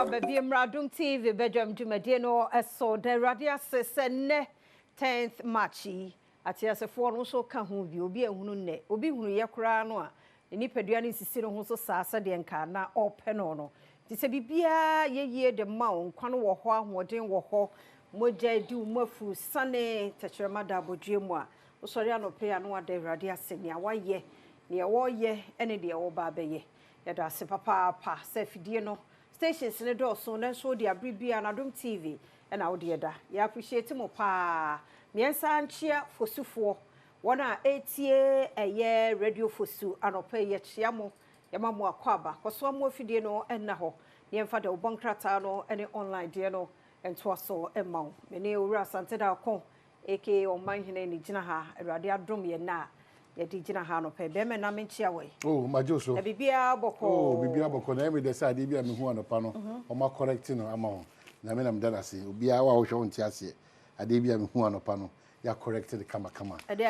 Adom TV Badwam Media no so the radio sene 10th March atiasefo no so ka ho bi obi ehunu ne obi hunu ye kura no a nipadua ne sisi no ho so saasa de nka na ope no ti se bibia ye de ma nkwa no wo ho ahoden wo ho moja di umafu sane techrema da bodwe mu a osori anope anu ade radio asenia waye ne wo ye ene de wo ba beye ya da se papa pa se fidie no stations ne do so na so de abribia na Adom TV na wo de da ya appreciate mo pa miensa anchia fosufo wona etie eye radio fosu anope ye chiamo ya mamu akwaba koso mo fidie no enna ho ye mfa de obonkrata no ene online de no ento so emma me ne owura sante da kon eke o manhene ni gina ha awurade adom ye na ye di gina ha no pe be me na me nchia we oh majoso e bibia boko oh bibia boko na me de sa de bia me hu anopa no o ma correct no ama ho na me na me dada se obia wa wo hwe ntia se ade bia me hu anopa no ya corrected kama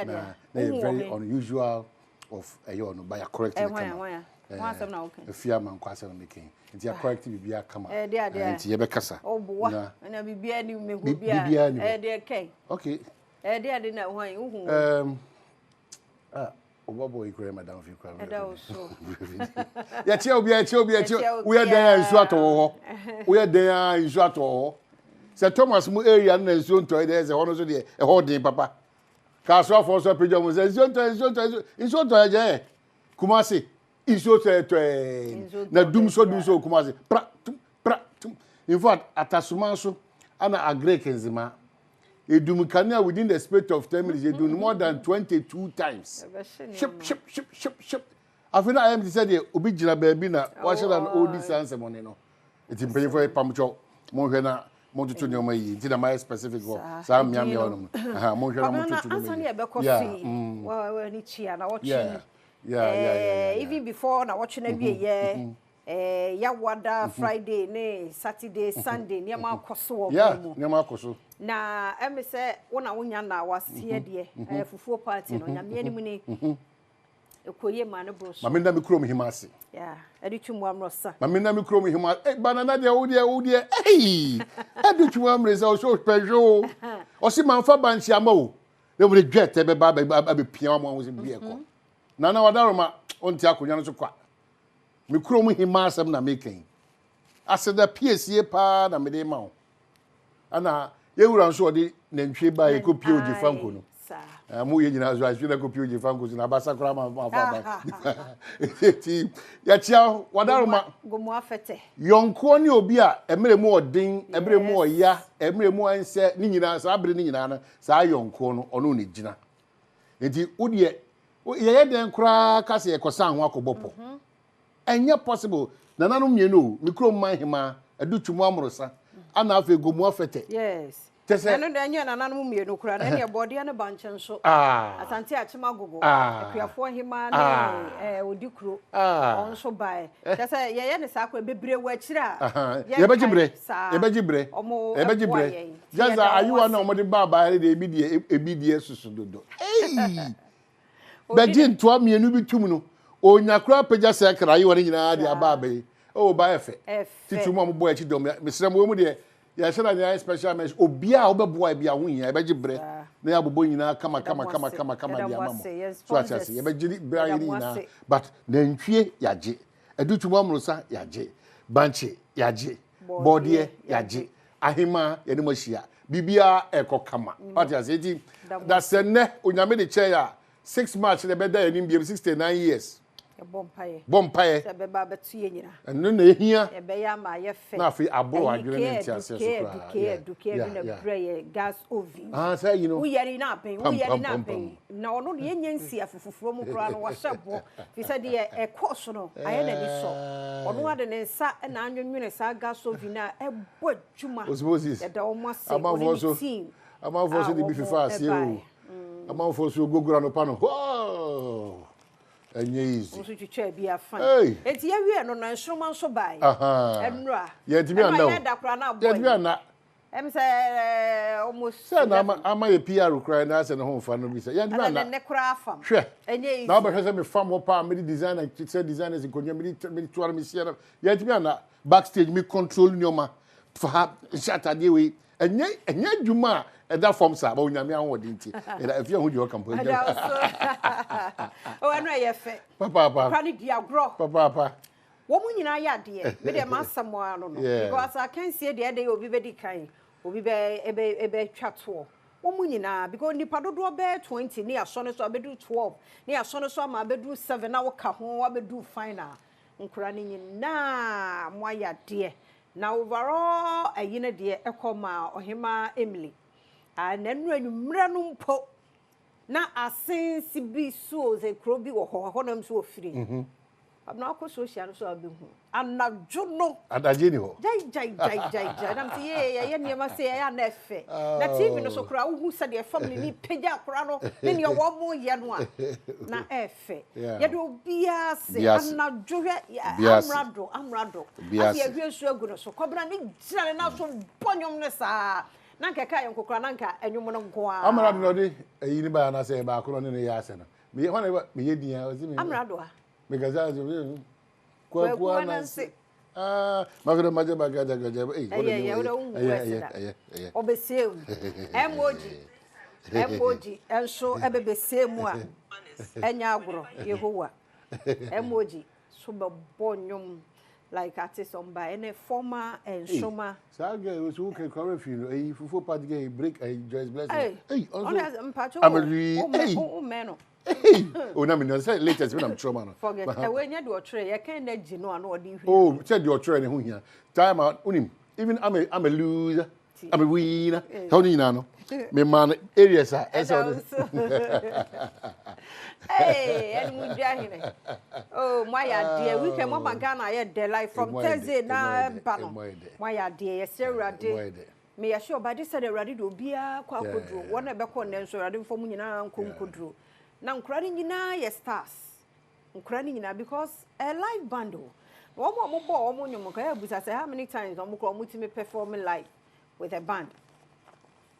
na very unusual of ayo no by ya corrected kama wasam na okay efia man kwasa no making nti ya correct bibia kama nti ye be kasa oh boa na bibia ni me go bia de kai okay de na hwan uhu Obobo ikure madam fi kwa. So. Ya tie obi we dan nsu ato ho. We dan nsu ato ho. Se Thomas mu area na nsu nto dey se hono so de e ho den papa. Ka so afo so pejo mu se nsu nto je. Kumasi nsu to na dum so kumasi. Pra. In fact atasuma so ana agree kenzima. Edum kania within the space of 10 minutes, you do more than 22 times. Ship. After I am said, Obi Jina baby na, watch an old distance money. No, it's in pay for a pamucho, Monhena, Montuno May, did a my specific work. Sam Yamion, yeah. Even before now, watching every year. Ya wada Friday ne Saturday Sunday ne ma koso wo mu ne ma koso na eme se wona wonya na wasie de fufuo party no nya me anim ni ekoye ma ne bro so ma me na me krom himase ya edi twum amrosa ma me na me krom himase banana de wo de edi twum amresa o so pejo o si manfa banchi ama o le wo de dwete be ba be pia mo wo se bi eko na wadaroma onti akonya no so kwa me kuro mu himasem na making aseda PSA pa na me dey ma o ana ye wura nso odi nantwie ba ye kopie oji fanko no mu ye nyina zo aswe na kopie oji fanko na basa kura ma fa ti ya tia wadaroma gomu afete yonko ni obi a emere mu odin emere mu oya emere mu anse ni nyina sa abre ni nyina na sa yonko no ono ne gina enti udie ye den kura kase ekosa ho akobopo enye possible nananu mienu mikro man hima adutumu amrosa ana afa gomu afete yes tese eno de enye nananu mienu kura na ne body na banche nso asante achima gogo akuafo hima ne odikuro onso bae tese ye ne sa kwa bebre wa kira ye begibre jaza ayuwa na omode baba de ebidie susu dodo beji ntoa mienu bitum no onyakura peja se kra yi woni nyina de ababe o ba efe titumu ambo achi dom mesrem wo mu de ya shara nya special message obia obeboa bia ho hia ebegibre na ya bobo nyina kama de amamo so atase ebegiri bra yi nyina but nantwie yaje adutumu amrosa yaje banche yaje bodie yaje ahima yene mashia bibia ekokama atase eti da senne onyame de che ya 6 March le beda enim biem 69 years bompaye se beba betu ye nyina eno na ehia e be ya ma ye fe na afi abro adwene nti ase so kra duke na prayer gas oven say you know we yari na pen na ono de yenyansi afufufuro mu kra no wa hyebo fi se de e course no aye na ni so ono ade ne nsa na anwonwene sa gas oven na e bodwuma osmosis e da o mo se o team amafo de bi fifa ase o amafo so gogura no pa no enye easy oso twetwa bia fan enti ye wie no na nshoma nso bai enra ye timi anda ye da kra na boy ye timi anda Em say almost say na ama ye PR cry na say no ho fa no bi say ya ndima na ne kura fam enye na ba hwese me fam ho pa me designer say designers nkonya me tuara me sia ya ntimi na backstage me control nyoma fa shatade we enye djuma da form sa ba onyame ahodi nti if you hu di o kampo enye o anu ye fe papa kwani di agro papa wo mu nyina ya de me de masamo ano no because I can see de dey obi be di kan obi be ebe twato wo mu nyina because nipa dodo be 20 ne aso ne so abedu 12 ne aso ne so ama abedu 7 na wo ka ho abedu final nkura ne nyina mo ya de na overall ayine de ekoma ohema Emily nanu anumra no mpo na asensi bi so ze krobi wo ho nam so ofiri abna ko social so abehu anadwo no adaje ni ho jai nam ti ye niema se ya na efe na TV no so kra wo se de family ni peja kra no ne ne wo mo ye no a na efe ye do bia se anadwo amrado ase ye hwesu agu no so kobra ni gira na so bonyom ne sa na nkeka ye nkokra na nka enwom no nko a amrado no de ayi ni ba na se ba ko no ne ya se no me hwana me ye dia o si me amrado a Megaza kwa nansi magara maja bagaja gaja obeseu emoji enso ebebesemu a enya agro yehowa emoji so be bonyum like artist on by any former and shoma saga we so can correct you fufu part get break Joyce Blessing also I'm meno oh na me no say latest when I'm trauma no forget when you do tray you can energy no and odi oh said your tray ne ho hia time out unim even I'm a loser I'm a winner how you know me man areas are hey and we jahine oh my dear we can mo Ghana here dey like from Thursday na bano my dear yes Urade me ya sure but this said Urade do bia kwa kodro won e be ko ne so Urade fo mu nyina nkonkodro na nkura ni nyina ye stars nkura ni nyina because a live band wo mo nyom ka ya busa say how many times wo ko mo timi perform live with a band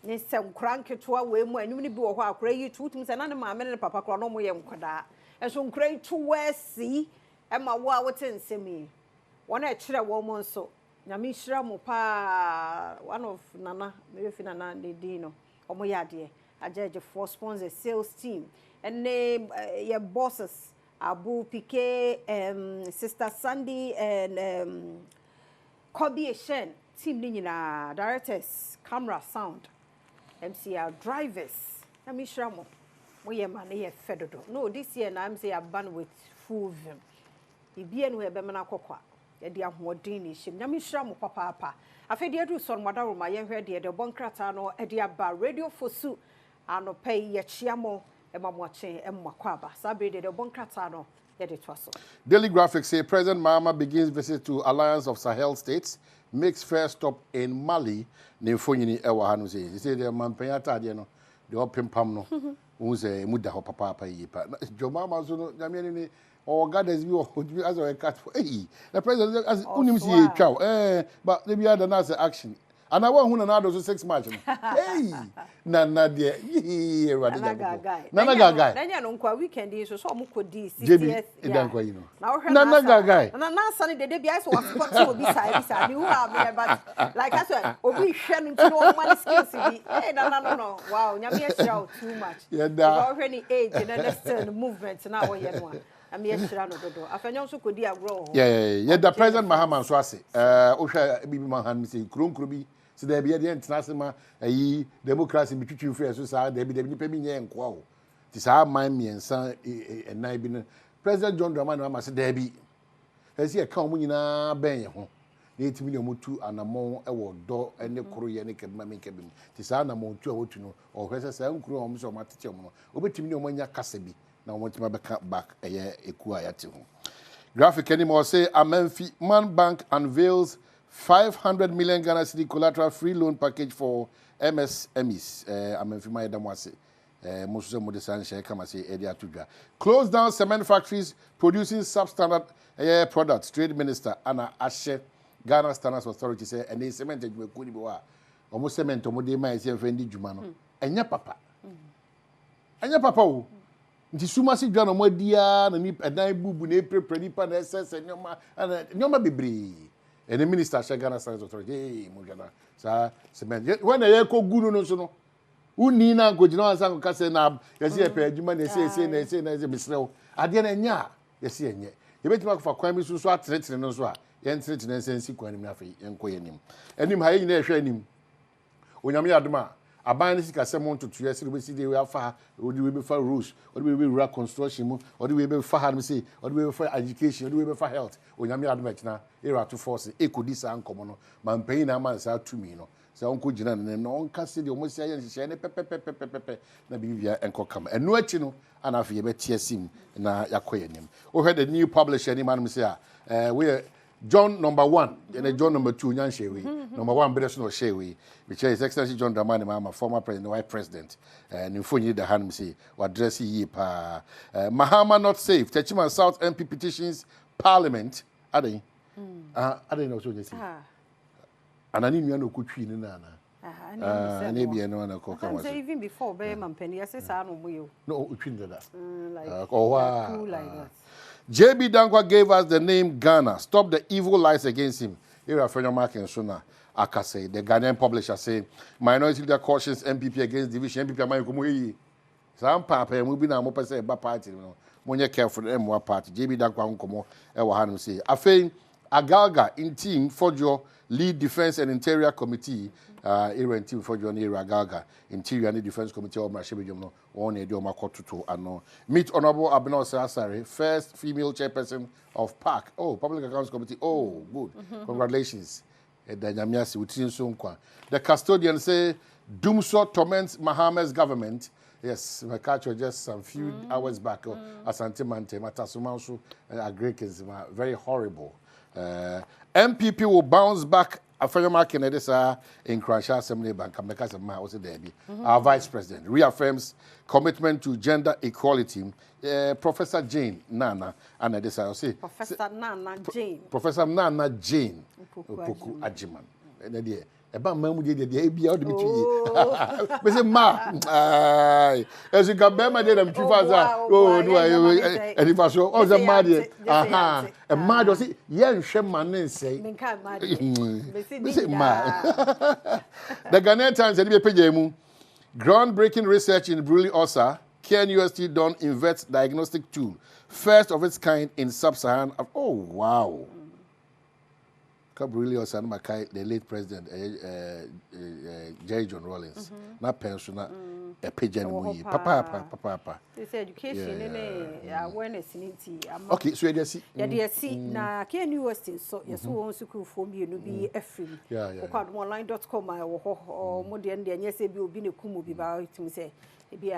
ne se nkura nketo we mu anum ni bi wo ho akura yi tutum se na ne maame ne papa kura no mo ye nkoda enso nkura yi to wesi e ma wo a wote nsemi wona e kire wo mo nso nyame hira mo pa one of nana me fi nana de dino omo ya de ajeje for sponsor sales team and your bosses Abu Pique Sister Sandy and Kobe Shen team ni nyina directors camera sound MCR drivers na me shramo mo ye man ye fedodo no this year na am say ban with full vim ibie no ebe mena kokwa ye de ahoden ni shim na me shramo papa afi de adu son modaro ma ye hwe de bonkrata no e de aba radio fosu ano pay ye chiamo Daily Graphics say President Mahama begins visit to Alliance of Sahel States, makes first stop in Mali. Nemfonyini ewa hanu say. He say the mampenya tade no, the opim pam no. Who say muda ho papa yipa. Jomama so no nyame ni or goddess bi as a cat for the president as unim see twa but they be other na action. And I want to know 6 match. Hey, Nana dear, Nana guy. Then you know, weekend is so much could this. Now, Nana guy. And now, Sunday, the DBS was supposed to be beside you. But like I said, we shouldn't know money skills. Hey, no. Wow, you shout too much. You're already age and understand the movement now. I'm yes, Afenyo so could grow. Yeah, the President Mahama Swasi. Osha Bibi Mahan say Krunkrubi. So there be the international democracy between free so there be pemi nye nkwa o. Ti sa mind me and na bi President John Dramani Mahama say there be. Esi e kan mu nyina ben ye ho. Na 8 million mutu anamon e wo do ene koro ye ne kebima me kebim. Ti sa anamon tu a wotu no o hwese sa nkuro o so matete mo no. Obetimi ne o manya kasa bi na o motima be back eye eku ayate ho. Graphic anymore say Amenfi Man Bank unveils 500 million Ghana cedi collateral free loan package for MSMEs. Amenfi ma yeda mo ase. Most of the sunshine come say area to close down cement factories producing substandard products. Trade Minister Anna Ashe, Ghana Standards Authority say and the cement omo cement omo de mai se fendi djuma no enya papa enya papa o nti suma si dwa no mo dia na ni edan bubu na prepare nipa na ss nyoma bebre ene minister Shagana Science Authority mo gana sa cement when na ye ko gunu no so no uni na go gina ansan ka se na yesi e pe adwuma na se misrew ade na nya yesi enye ye betima ko fa kwan mi so atrete no so a ye ntrete na sensi kwan mi afi enko yenim enim ha ye na ehwe anim onyame adoma aban sika se mon tutu yesi be sidi we afa odi we be fa rules odi we be rural construction mu odi we be fa hard say odi we be fa education odi we be fa health onyame adoma kina era to force ekodi sa nkomo no mampan na man sa tumi no se onko gina ne no onka se de omo sia ye nhye ne pepepepepepe na bibia enko kam eno achi no ana afi ye betie sim na yakoyenim o heard the new publisher ni man say we John number 1 and John number 2 nyan shewe number 1 beres no shewe which is Excellency John Dramani Mahama former president white president and infonyi da han say wa address yi pa Mahama not safe Techima South NPP petitions parliament adai no so say anani nua no kotwi ni na na bi no na ko kan say even before be mampani ase sa no moyo no otwi da like JB Dankwa gave us the name Ghana. Stop the evil lies against him. Here Afenyo Markin Suna Akase, the Ghanaian publisher, say minority leader cautions NPP against division. NPP among Kumuyi. Some papa and we be now more say about party. When you careful M1 party. JB Dankwa Unkomo Ewahan say. Afei Agalga in team for your lead defense and interior committee. Era team for your near Agalga interior and defense committee of Mashibijum. On a dioma kotutu ano. Meet Honorable Abeno Sasari, first female chairperson of PAC. Oh, Public Accounts Committee. Oh, good. Congratulations. The custodian say Dumso torments Mahama's government. Yes, my catch was just some few hours back. Asante Mante, Matasumansu, Agrekins, very horrible. NPP will bounce back. Afenyo Markin in Kransha Assembly Bank, our Vice President reaffirms commitment to gender equality. Professor Jane Nana, and this I say Professor Nana Jane. Professor Nana Jane Opoku Ajiman. About Mamu did the ABI out of me. Miss Ma, as you come back, my dear, I'm too fast. Oh, no, and if I saw all the mad, a mad was it? Young Sherman say, the Ghanaian Times and PJMU groundbreaking research in Bruley Osa, KNUST done invents diagnostic tool, first of its kind in sub-Saharan. Oh, wow. Really also the late president Jerry John Rawlings not pensioner a pigeon papa this education awareness okay so you see na KNUST so yes won school for me no be afrim online.com or mo de ndenya say bi obi ne kumu bi ba tim say bi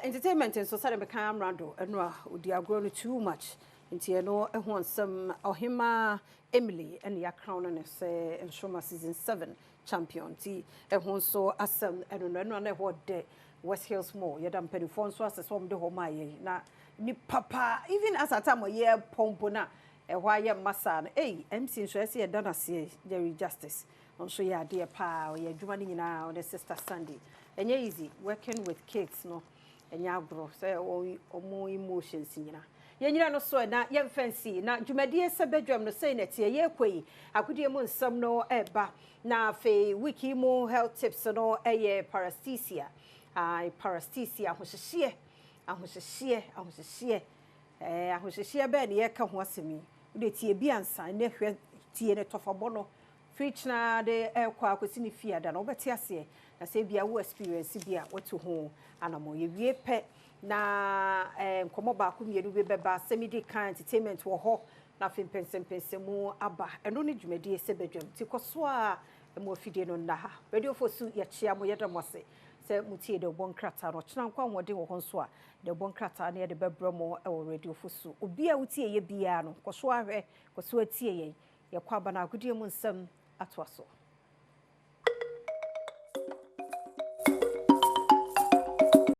entertainment and society be kan amrado eno odi agro no too much nti no ehon some ohima Emily and ya crown and say and Shoma season 7 champion ti ehon so asem eno na what de West Hills more yadam penifon so as some de homa ye na ni papa even as a time ye pompo na ehwa ye masa MC so say dana se Jerry Justice on so ya de pa ye dwuma ni nyina on the sister Sunday enye easy working with kids no enya bro say omo emotions nyina yenyira no so na ye fancy na dwumadie se Badwam no say na tie ye kwei akodie mu nsam no eba na fe wiki mu health tips no eye paresthesia paresthesia ahohye be ne ye ka ho asemi de tie bi ansan na hwe tie ne tofabo no fridge na de kwa akosi ne fia da no obeti ase na say bia wo experience bia wotu ho anamo ye wie pe na komo ba ku mienu be beba semidi kan entertainment wo ho na fim pensempensemu aba eno ne dwumadi se Badwam ti koso a mo afide no na ha radio fosu ye chia mo yedam wose se mutie de bonkrata no kina nkwa nwode wo ho nso a de bonkrata na ye de bebro mo e wo radio fosu obi a wutie ye bia no koso ahwe koso atie ye ye kwa ba na agodie mu nsam atoaso